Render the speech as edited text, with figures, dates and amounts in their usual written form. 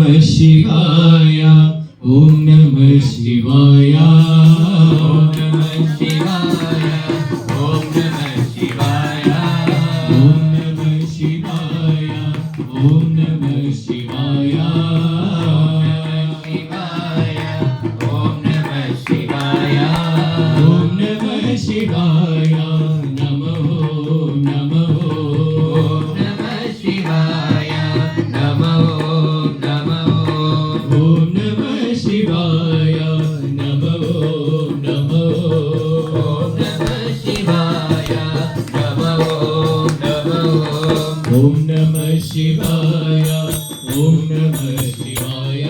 शिवाय ओम नमः शिवाय ओम नमः शिवाय ओम नमः शिवाय ओम नमः शिवाय ओम नमः शिवाय ओम नमः शिवाय ओम नमः शिवाय नमो नमो ओम नमः शिवाय नमो नमो ओम नमः शिवाय नमो नमो ओम नमः शिवाय नमो नमो ओम नमः शिवाय ओम नमः शिवाय